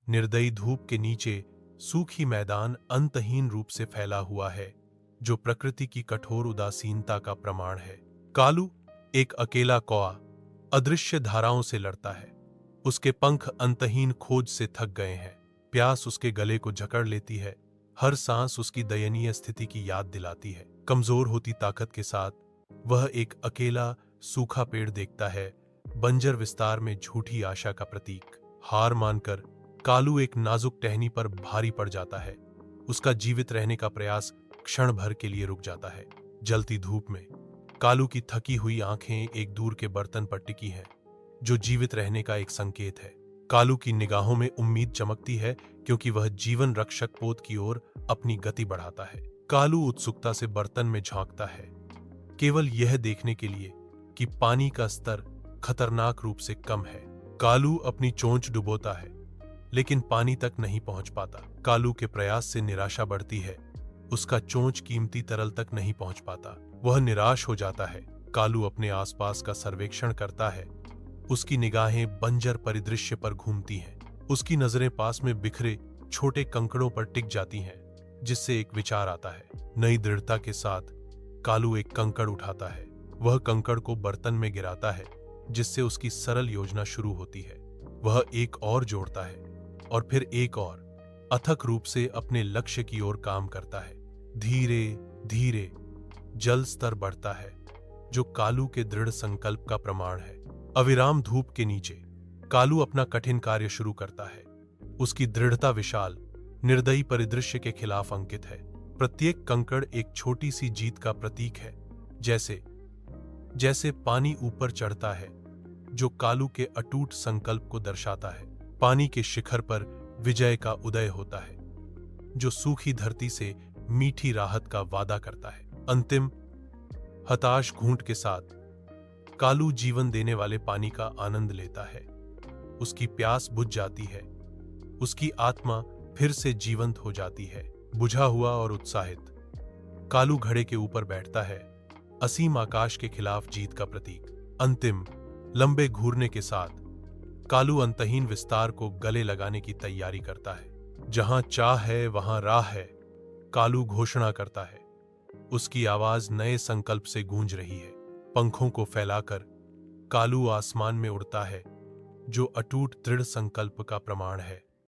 निर्दयी धूप के नीचे सूखी मैदान अंतहीन रूप से फैला हुआ है, जो प्रकृति की कठोर उदासीनता का प्रमाण है। कालू, एक अकेला कौआ, अदृश्य धाराओं से लड़ता है। उसके पंख अंतहीन खोज से थक गए हैं। प्यास उसके गले को जकड़ लेती है। हर सांस उसकी दयनीय स्थिति की याद दिलाती है। कमजोर होती ताकत के साथ वह एक अकेला सूखा पेड़ देखता है, बंजर विस्तार में झूठी आशा का प्रतीक। हार मानकर कालू एक नाजुक टहनी पर भारी पड़ जाता है। उसका जीवित रहने का प्रयास क्षण भर के लिए रुक जाता है। जलती धूप में कालू की थकी हुई आंखें एक दूर के बर्तन पर टिकी हैं, जो जीवित रहने का एक संकेत है। कालू की निगाहों में उम्मीद चमकती है, क्योंकि वह जीवन रक्षक पोत की ओर अपनी गति बढ़ाता है। कालू उत्सुकता से बर्तन में झांकता है, केवल यह देखने के लिए कि पानी का स्तर खतरनाक रूप से कम है। कालू अपनी चोंच डुबोता है, लेकिन पानी तक नहीं पहुंच पाता। कालू के प्रयास से निराशा बढ़ती है। उसका चोंच कीमती तरल तक नहीं पहुंच पाता। वह निराश हो जाता है। कालू अपने आसपास का सर्वेक्षण करता है। उसकी निगाहें बंजर परिदृश्य पर घूमती हैं। उसकी नजरें पास में बिखरे छोटे कंकड़ों पर टिक जाती हैं, जिससे एक विचार आता है। नई दृढ़ता के साथ कालू एक कंकड़ उठाता है। वह कंकड़ को बर्तन में गिराता है, जिससे उसकी सरल योजना शुरू होती है। वह एक और जोड़ता है और फिर एक और, अथक रूप से अपने लक्ष्य की ओर काम करता है। धीरे धीरे जल स्तर बढ़ता है, जो कालू के दृढ़ संकल्प का प्रमाण है। अविराम धूप के नीचे कालू अपना कठिन कार्य शुरू करता है। उसकी दृढ़ता विशाल, निर्दयी परिदृश्य के खिलाफ अंकित है। प्रत्येक कंकड़ एक छोटी सी जीत का प्रतीक है, जैसे जैसे पानी ऊपर चढ़ता है, जो कालू के अटूट संकल्प को दर्शाता है। पानी के शिखर पर विजय का उदय होता है, जो सूखी धरती से मीठी राहत का वादा करता है। अंतिम हताश घूंट के साथ कालू जीवन देने वाले पानी का आनंद लेता है। उसकी प्यास बुझ जाती है। उसकी आत्मा फिर से जीवंत हो जाती है। बुझा हुआ और उत्साहित कालू घड़े के ऊपर बैठता है, असीम आकाश के खिलाफ जीत का प्रतीक। अंतिम लंबे घूरने के साथ कालू अंतहीन विस्तार को गले लगाने की तैयारी करता है। जहां चाह है वहां राह है, कालू घोषणा करता है। उसकी आवाज नए संकल्प से गूंज रही है। पंखों को फैलाकर कालू आसमान में उड़ता है, जो अटूट दृढ़ संकल्प का प्रमाण है।